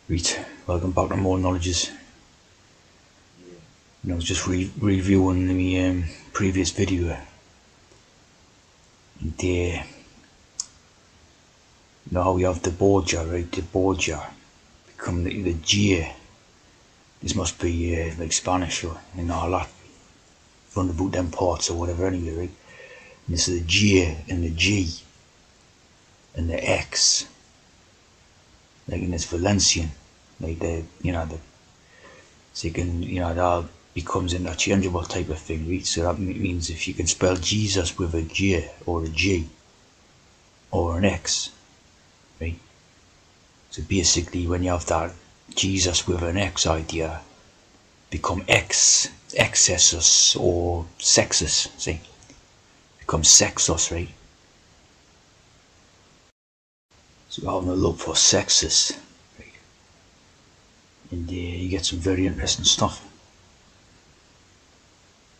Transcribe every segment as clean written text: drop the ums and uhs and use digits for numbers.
Right, welcome back to More Knowledges. I was just reviewing the previous video. And now we have the Borgia, right? The Borgia become the G. This must be like Spanish or all that. Run about them parts or whatever anyway, right? And this is the G and the G and the X. Like in this Valencian. Like so you can, that becomes interchangeable type of thing, right? So that means if you can spell Jesus with a J or a G or an X, right? So basically when you have that Jesus with an X idea, become Excessus or Sexus, see? Becomes Sexus, right? So we're having a look for Sexus, right? And you get some very interesting stuff.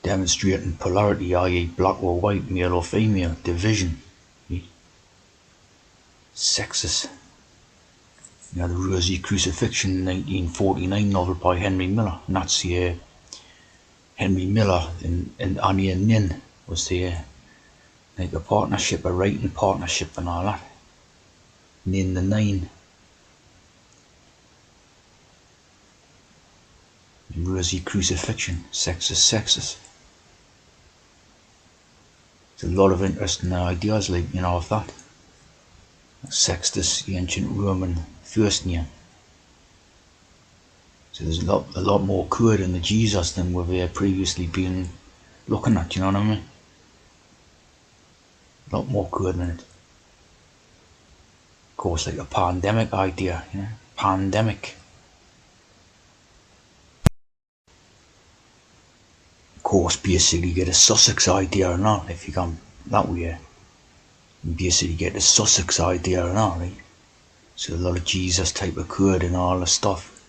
Demonstrating polarity, i.e. black or white, male or female, division, right? Sexus. The Rosy Crucifixion 1949 novel by Henry Miller. And that's Henry Miller and Annie and Nin was like a partnership, a writing partnership and all that. Nin the Nine. Rosy Crucifixion, Sexus. There's a lot of interesting ideas like, of that. Sextus, the ancient Roman first name. So there's a lot more code in the Jesus than we've previously been looking at, you know what I mean? A lot more code in it. Of course, like a pandemic idea, pandemic. Of course, basically get a Sussex idea or not, if you come that way. You basically get the Sussex idea or not, right? So a lot of Jesus type of code and all the stuff.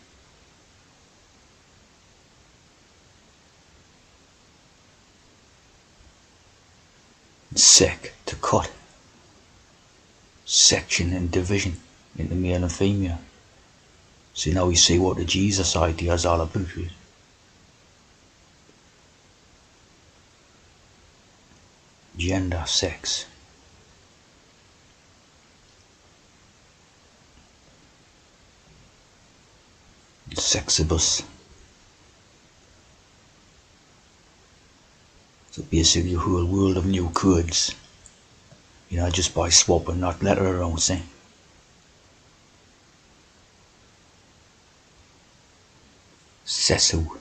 Sec, to cut. Section and division into male and female. So now we see what the Jesus idea is all about, right? Gender, sex. Sexibus. So basically a whole world of new codes. Just by swapping that letter around, see? Sesu.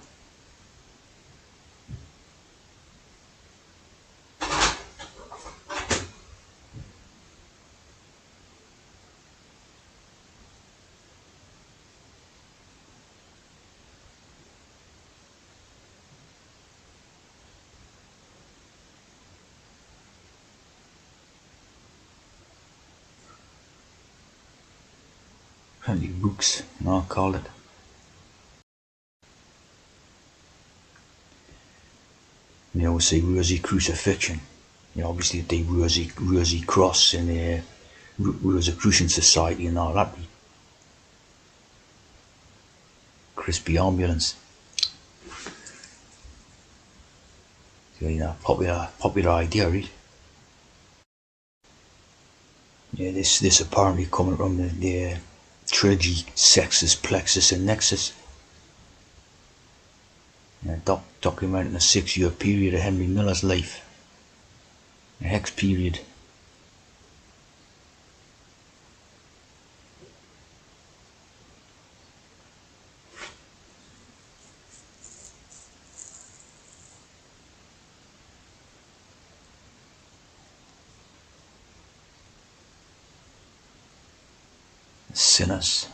Plenty of books, I call it. We say Rosy Crucifixion. Obviously the Rosy Cross and the Rosicrucian Society and all that. Crispy Ambulance. So, popular idea, right? Yeah, this apparently coming from the trilogy Sexus, Plexus and Nexus. Documenting a 6-year period of Henry Miller's life. A hex period. Sinners.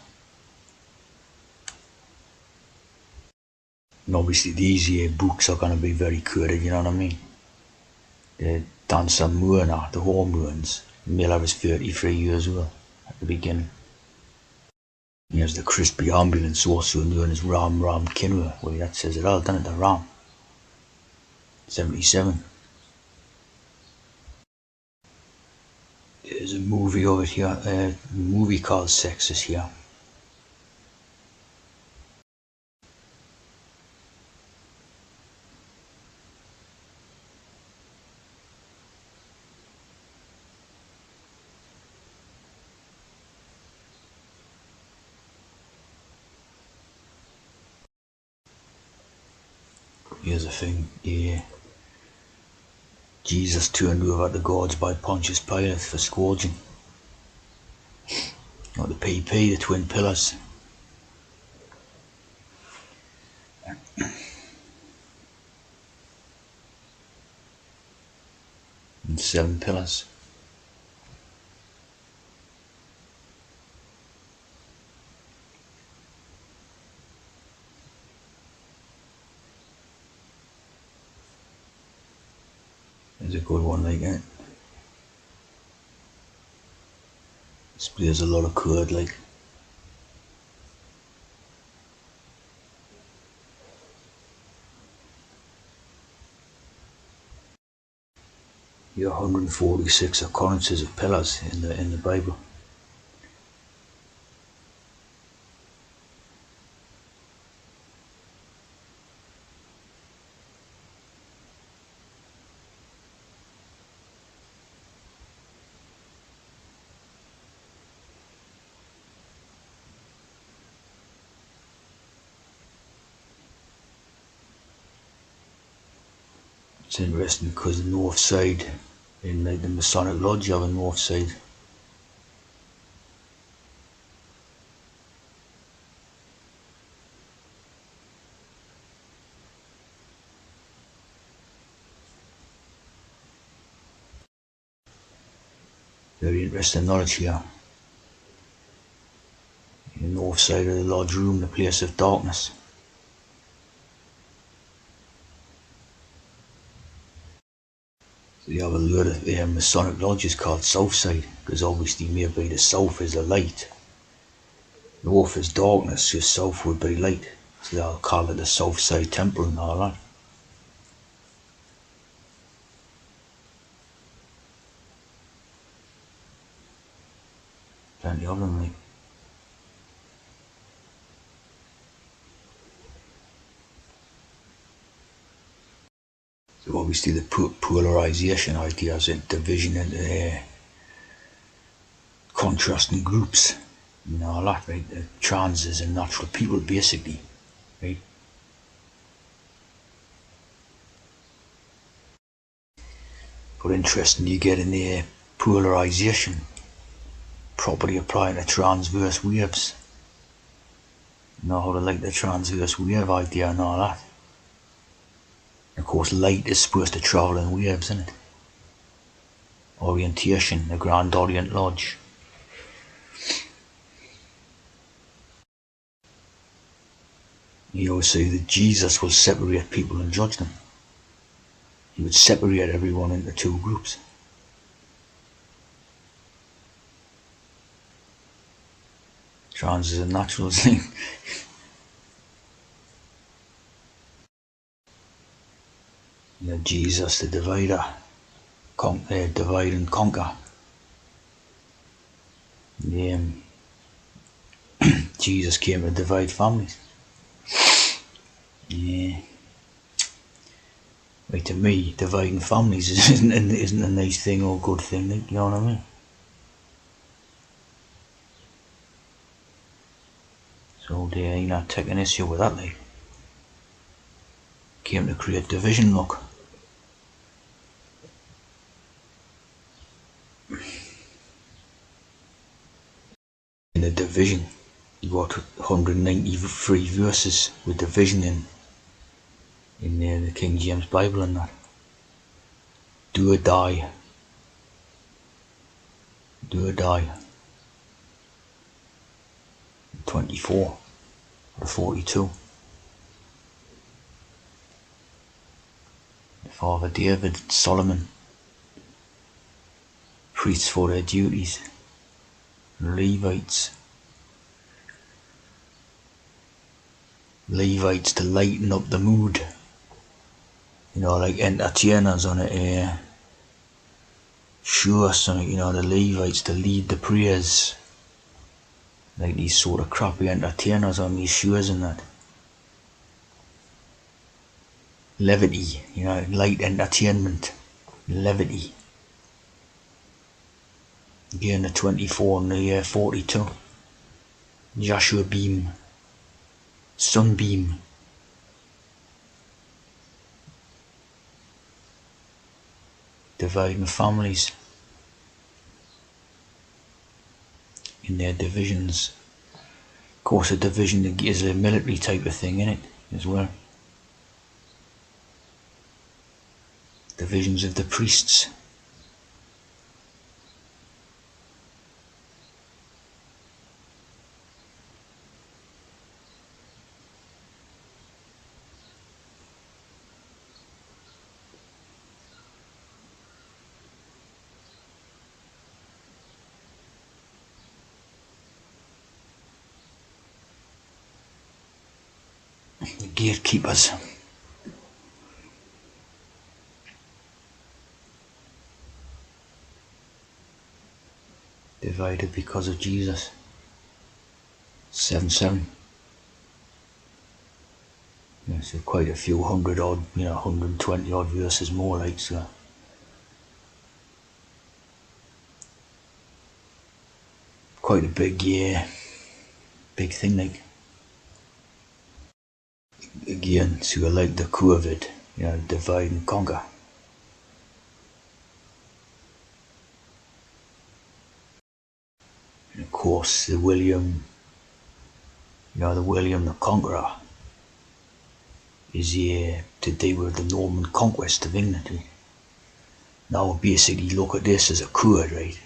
And obviously these books are going to be very coded, you know what I mean? The Dancer Murner, the hormones. Miller was 33 years old at the beginning. Here's the Crispy Ambulance, also known as Ram Kinua. Well, that says it all, doesn't it? The Ram. 77. There's a movie over here, a movie called Sexus here. Here's the thing, yeah. Jesus turned over the gods by Pontius Pilate for scourging. Not the PP, the twin pillars. And 7 pillars. There's a good one like that. Displays a lot of code like. Your 146 occurrences of pillars in the Bible. It's interesting because the north side, in like the Masonic Lodge, you have a north side. Very interesting knowledge here. The north side of the lodge room, the place of darkness. So you have a lot of Masonic lodges called south side, because obviously maybe the south is the light, north is darkness, so south would be light. So they'll call it the south side temple and all that. Plenty of them, like. So obviously the polarization ideas and division into contrasting groups, you know, a lot, right? The transes and natural people, basically, right? But interesting, you get in the polarization, properly applying to transverse waves. You know how to like the transverse wave idea and all that. Of course, light is supposed to travel in waves, isn't it? Orientation, the Grand Orient Lodge. You always say that Jesus will separate people and judge them. He would separate everyone into 2 groups. Trans is a natural thing. You know, Jesus, the divider, divide and conquer. Jesus came to divide families. Yeah. Like, to me, dividing families isn't a nice thing or good thing, like, you know what I mean? So they not taking issue with that, like. Came to create division, look. In the division, you got 193 verses with division in the King James Bible and that. Do or die. Do or die. 24 or 42. Father David, Solomon, priests for their duties, Levites to lighten up the mood, you know, like entertainers on a show or something, you know, the Levites to lead the prayers, like these sort of crappy entertainers on these shows and that. Levity, you know, light entertainment, levity. Again, the 24 and the 42. Joshua beam, sunbeam. dividing families in their divisions. Of course, a division is a military type of thing in it as well. Divisions of the priests. The gatekeepers. Divided because of Jesus. 7-7. Yeah, so quite a few hundred odd, 120 odd verses more like so. Quite a big big thing like. Again, so like the COVID, divide and conquer. And of course the William the Conqueror is here to deal with the Norman conquest of England. Right? Now basically look at this as a coup, right?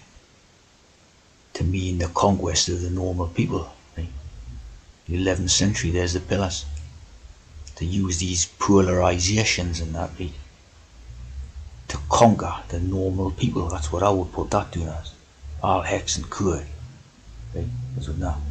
To mean the conquest of the normal people, right? The 11th century, there's the pillars. To use these polarizations and that, right? To conquer the normal people, that's what I would put that to as. All hex and coup, right? That's what now.